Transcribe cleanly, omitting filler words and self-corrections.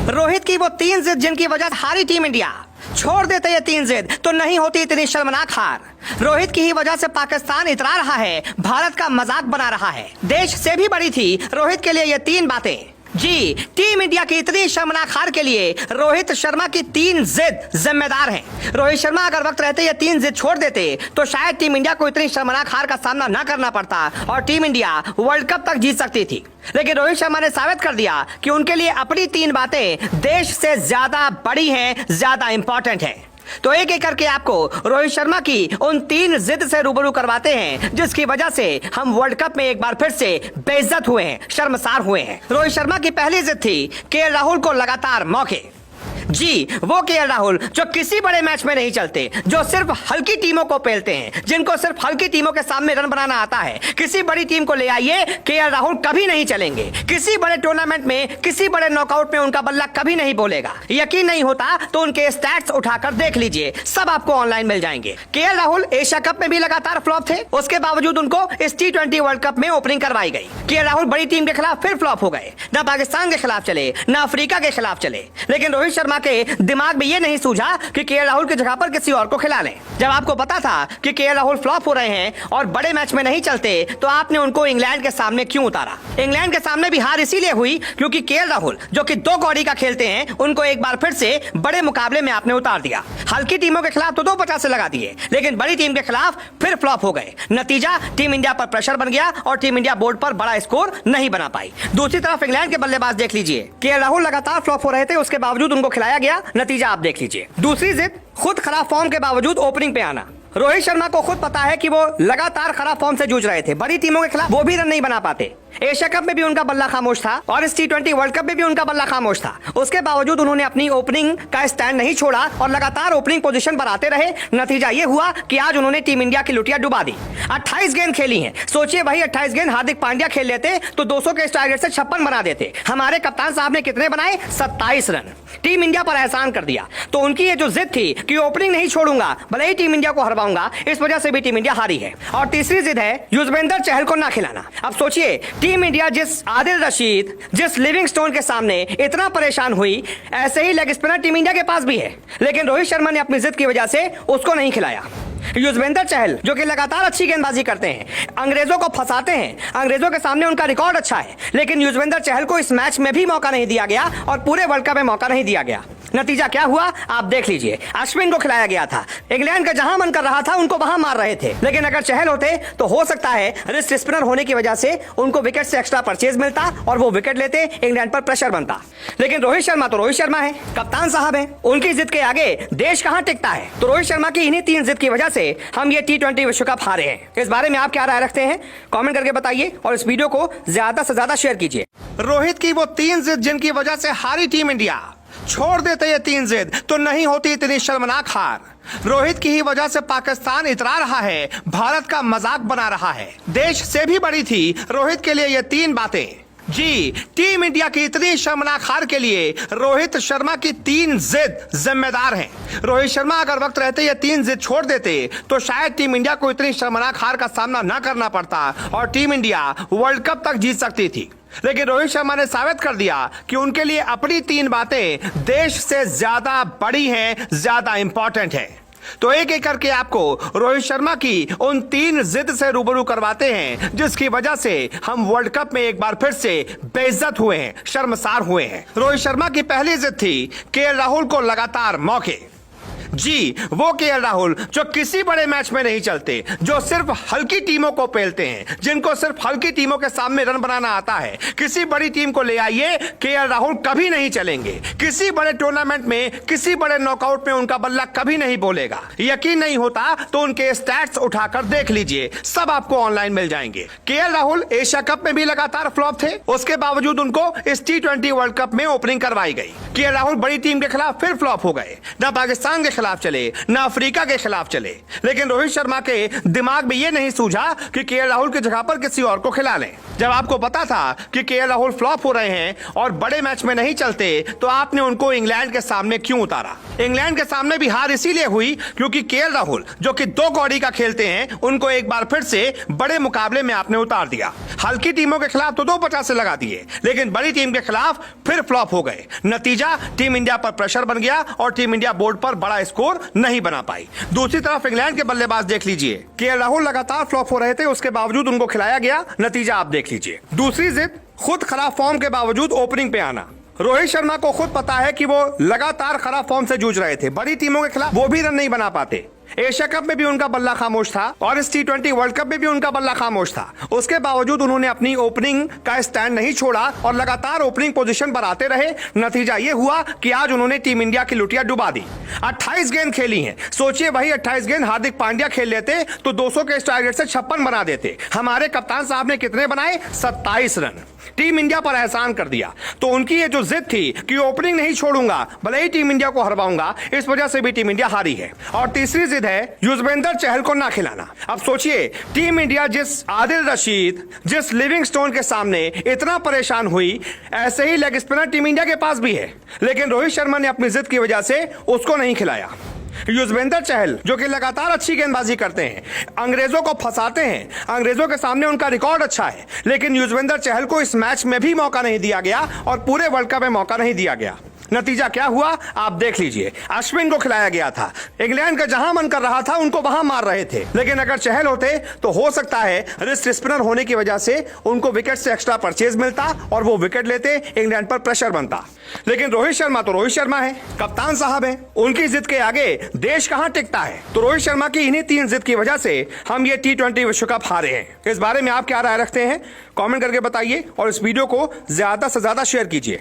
रोहित की वो 3 जिद जिनकी वजह से हारी टीम इंडिया। छोड़ देते ये 3 जिद तो नहीं होती इतनी शर्मनाक हार। रोहित की ही वजह से पाकिस्तान इतरा रहा है, भारत का मजाक बना रहा है। देश से भी बड़ी थी रोहित के लिए ये 3 बातें। जी, टीम इंडिया की इतनी शर्मनाक हार के लिए रोहित शर्मा की 3 जिद जिम्मेदार हैं। रोहित शर्मा अगर वक्त रहते ये 3 जिद छोड़ देते तो शायद टीम इंडिया को इतनी शर्मनाक हार का सामना न करना पड़ता और टीम इंडिया वर्ल्ड कप तक जीत सकती थी। लेकिन रोहित शर्मा ने साबित कर दिया कि उनके लिए अपनी 3 बातें देश से ज्यादा बड़ी हैं, ज्यादा इंपॉर्टेंट हैं। तो एक एक करके आपको रोहित शर्मा की उन 3 जिद से रूबरू करवाते हैं जिसकी वजह से हम वर्ल्ड कप में एक बार फिर से बेइज्जत हुए हैं, शर्मसार हुए हैं। रोहित शर्मा की पहली जिद थी के राहुल को लगातार मौके। जी, वो केएल राहुल जो किसी बड़े मैच में नहीं चलते, जो सिर्फ हल्की टीमों को पेलते हैं, जिनको सिर्फ हल्की टीमों के सामने रन बनाना आता है। किसी बड़ी टीम को ले आइए, केएल राहुल कभी नहीं चलेंगे। किसी बड़े टूर्नामेंट में, किसी बड़े नॉकआउट में उनका बल्ला कभी नहीं बोलेगा। यकीन नहीं होता तो उनके स्टैट्स उठाकर देख लीजिए, सब आपको ऑनलाइन मिल जाएंगे। केएल राहुल एशिया कप में भी लगातार फ्लॉप थे, उसके बावजूद उनको इस T20 वर्ल्ड कप में ओपनिंग करवाई गई। केएल राहुल बड़ी टीम के खिलाफ फिर फ्लॉप हो गए, न पाकिस्तान के खिलाफ चले, न अफ्रीका के खिलाफ चले। लेकिन रोहित शर्मा के दिमाग में यह नहीं सूझा कि केएल राहुल की जगह पर किसी और को खिला लें। जब आपको पता था कि केएल राहुल फ्लॉप हो रहे हैं और बड़े मैच में नहीं चलते तो आपने उनको इंग्लैंड के सामने क्यों उतारा? इंग्लैंड के सामने भी हार इसीलिए हुई क्योंकि केएल राहुल जो कि 2 कौड़ी का खेलते हैं, उनको एक बार फिर से बड़े मुकाबले में आपने उतार दिया। हल्की टीमों के खिलाफ तो 250 से लगा दिए, लेकिन बड़ी टीम के खिलाफ फिर फ्लॉप हो गए। नतीजा, टीम इंडिया पर प्रेशर बन गया और टीम इंडिया बोर्ड पर बड़ा स्कोर नहीं बना पाई। दूसरी तरफ इंग्लैंड के बल्लेबाज देख लीजिए, केएल राहुल लगातार फ्लॉप हो रहे थे, उसके बावजूद उनको खिलाया गया। नतीजा आप देख लीजिए। दूसरी जिद, खुद खराब फॉर्म के बावजूद ओपनिंग पे आना। रोहित शर्मा को खुद पता है कि वो लगातार खराब फॉर्म से जूझ रहे थे, बड़ी टीमों के खिलाफ वो भी रन नहीं बना पाते। एशिया कप में भी उनका बल्ला खामोश था और इस T20 वर्ल्ड कप में भी उनका बल्ला खामोश था। उसके बावजूद उन्होंने अपनी ओपनिंग का स्टैंड नहीं छोड़ा और लगातार ओपनिंग पोजीशन पर आते रहे। नतीजा ये हुआ कि आज उन्होंने टीम इंडिया की लुटिया डुबा दी। 28 गेंद खेली हैं। सोचिए वही 28 गेंद हार्दिक पांड्या खेल लेते तो 200 के टारगेट से 56 बना देते। हमारे कप्तान साहब ने कितने बनाए? 27 रन। टीम इंडिया पर एहसान कर दिया। तो उनकी ये जो जिद थी कि ओपनिंग नहीं छोड़ूंगा, भले ही टीम इंडिया को हरवाऊंगा, इस वजह से भी टीम इंडिया हारी है। और तीसरी जिद है युजवेंद्र चहल को ना खिलाना। अब सोचिए, टीम इंडिया जिस आदिल रशीद, जिस लिविंगस्टोन के सामने इतना परेशान हुई, ऐसे ही लेग स्पिनर टीम इंडिया के पास भी है, लेकिन रोहित शर्मा ने अपनी जिद की वजह से उसको नहीं खिलाया। युजवेंद्र चहल जो कि लगातार अच्छी गेंदबाजी करते हैं, अंग्रेजों को फंसाते हैं, अंग्रेजों के सामने उनका रिकॉर्ड अच्छा है, लेकिन युजवेंद्र चहल को इस मैच में भी मौका नहीं दिया गया और पूरे वर्ल्ड कप में मौका नहीं दिया गया। नतीजा क्या हुआ आप देख लीजिए। अश्विन को खिलाया गया था, इंग्लैंड का जहां मन कर रहा था उनको वहां मार रहे थे, लेकिन अगर चहल होते तो हो सकता है रिस्ट स्पिनर होने की वजह से उनको विकेट से एक्स्ट्रा परचेज मिलता और वो विकेट लेते, इंग्लैंड पर प्रेशर बनता। लेकिन रोहित शर्मा तो रोहित शर्मा है, कप्तान साहब है, उनकी जिद के आगे देश कहां टिकता है। तो रोहित शर्मा की इन्हीं 3 जिद की वजह से हम ये T20 विश्व कप हारे हैं। इस बारे में आप क्या राय रखते हैं? कमेंट करके बताइए और इस वीडियो को ज्यादा से ज्यादा शेयर कीजिए। रोहित की वो 3 जिद जिनकी वजह से हारी टीम इंडिया। छोड़ देते ये 3 जिद तो नहीं होती इतनी शर्मनाक हार। रोहित की ही वजह से पाकिस्तान इतरा रहा है, भारत का मजाक बना रहा है। देश से भी बड़ी थी रोहित के लिए ये 3 बातें। जी, टीम इंडिया की इतनी शर्मनाक हार के लिए रोहित शर्मा की 3 जिद जिम्मेदार हैं। रोहित शर्मा अगर वक्त रहते ये 3 जिद छोड़ देते तो शायद टीम इंडिया को इतनी शर्मनाक हार का सामना न करना पड़ता और टीम इंडिया वर्ल्ड कप तक जीत सकती थी। लेकिन रोहित शर्मा ने साबित कर दिया कि उनके लिए अपनी 3 बातें देश से ज्यादा बड़ी हैं, ज्यादा इंपॉर्टेंट हैं। तो एक एक करके आपको रोहित शर्मा की उन 3 जिद से रूबरू करवाते हैं जिसकी वजह से हम वर्ल्ड कप में एक बार फिर से बेइज्जत हुए हैं, शर्मसार हुए हैं। रोहित शर्मा की पहली जिद थी केएल राहुल को लगातार मौके। जी, वो केएल राहुल जो किसी बड़े मैच में नहीं चलते, जो सिर्फ हल्की टीमों को पेलते हैं, जिनको सिर्फ हल्की टीमों के सामने रन बनाना आता है। किसी बड़ी टीम को ले आइए, केएल राहुल कभी नहीं चलेंगे। किसी बड़े टूर्नामेंट में, किसी बड़े नॉकआउट में उनका बल्ला कभी नहीं बोलेगा। यकीन नहीं होता तो उनके स्टैट्स उठाकर देख लीजिए, सब आपको ऑनलाइन मिल जाएंगे। केएल राहुल एशिया कप में भी लगातार फ्लॉप थे, उसके बावजूद उनको इस T20 वर्ल्ड कप में ओपनिंग करवाई गई। केएल राहुल बड़ी टीम के खिलाफ फिर फ्लॉप हो गए, न पाकिस्तान के खिलाफ चले, न अफ्रीका के खिलाफ चले, लेकिन रोहित शर्मा के दिमाग में यह नहीं सूझा कि केएल राहुल की जगह पर किसी और को खिला लें। जब आपको पता था कि केएल राहुल फ्लॉप हो रहे हैं और बड़े मैच में नहीं चलते, तो आपने उनको इंग्लैंड के सामने क्यों उतारा? इंग्लैंड के सामने भी हार इसीलिए हुई क्योंकि केएल राहुल, जो कि 2 कौड़ी का खेलते हैं, उनको एक बार फिर से बड़े मुकाबले में आपने उतार दिया। हल्की टीमों के खिलाफ तो 250 लगा दिए, लेकिन बड़ी टीम के खिलाफ फिर फ्लॉप हो गए। नतीजा, टीम इंडिया पर प्रेशर बन गया और टीम इंडिया बोर्ड पर बड़ा स्कोर नहीं बना पाई। दूसरी तरफ इंग्लैंड के बल्लेबाज देख लीजिए, केएल राहुल लगातार फ्लॉप हो रहे थे, उसके बावजूद उनको खिलाया गया। नतीजा आप देख लीजिए। दूसरी जिद, खुद खराब फॉर्म के बावजूद ओपनिंग पे आना। रोहित शर्मा को खुद पता है कि वो लगातार खराब फॉर्म से जूझ रहे थे, बड़ी टीमों के खिलाफ वो भी रन नहीं बना पाते। एशिया कप में भी उनका बल्ला खामोश था और इस T20 वर्ल्ड कप में भी उनका बल्ला खामोश था। उसके बावजूद उन्होंने अपनी ओपनिंग का स्टैंड नहीं छोड़ा और लगातार ओपनिंग पोजीशन पर आते रहे। नतीजा ये हुआ कि आज उन्होंने टीम इंडिया की लुटिया डुबा दी। 28 गेंद खेली हैं। सोचिए वही 28 गेंद हार्दिक पांड्या खेल लेते तो 200 के टारगेट से 56 बना देते। हमारे कप्तान साहब ने कितने बनाए? 27 रन। टीम इंडिया पर एहसान कर दिया। तो उनकी ये जो जिद थी कि ओपनिंग नहीं छोड़ूंगा, भले ही टीम इंडिया को हरवाऊंगा, इस वजह से भी टीम इंडिया हारी है। और तीसरी जिद है युजवेंद्र चहल को ना खिलाना। अब सोचिए, टीम इंडिया जिस आदिल रशीद, जिस लिविंगस्टोन के सामने इतना परेशान हुई, ऐसे ही लेग स्पिनर टीम इंडिया के पास भी है, लेकिन रोहित शर्मा ने अपनी जिद की वजह से उसको नहीं खिलाया। युजवेंद्र चहल, जो कि लगातार अच्छी गेंदबाजी करते हैं, अंग्रेजों को फंसाते हैं, अंग्रेजों के सामने उनका रिकॉर्ड अच्छा है, लेकिन युजवेंद्र चहल को इस मैच में भी मौका नहीं दिया गया और पूरे वर्ल्ड कप में मौका नहीं दिया गया। नतीजा क्या हुआ आप देख लीजिए। अश्विन को खिलाया गया था। इंग्लैंड का जहां मन कर रहा था उनको वहां मार रहे थे, लेकिन अगर चहल होते तो हो सकता है रिस्ट स्पिनर होने की वजह से उनको विकेट से एक्स्ट्रा परचेज मिलता और वो विकेट लेते, इंग्लैंड पर प्रेशर बनता। लेकिन रोहित शर्मा तो रोहित शर्मा है, कप्तान साहब है, उनकी जिद के आगे देश कहां टिकता है। तो रोहित शर्मा की इन्हीं 3 जिद की वजह से हम ये T20 विश्व कप हारे हैं। इस बारे में आप क्या राय रखते हैं? कमेंट करके बताइए और इस वीडियो को ज्यादा से ज्यादा शेयर कीजिए।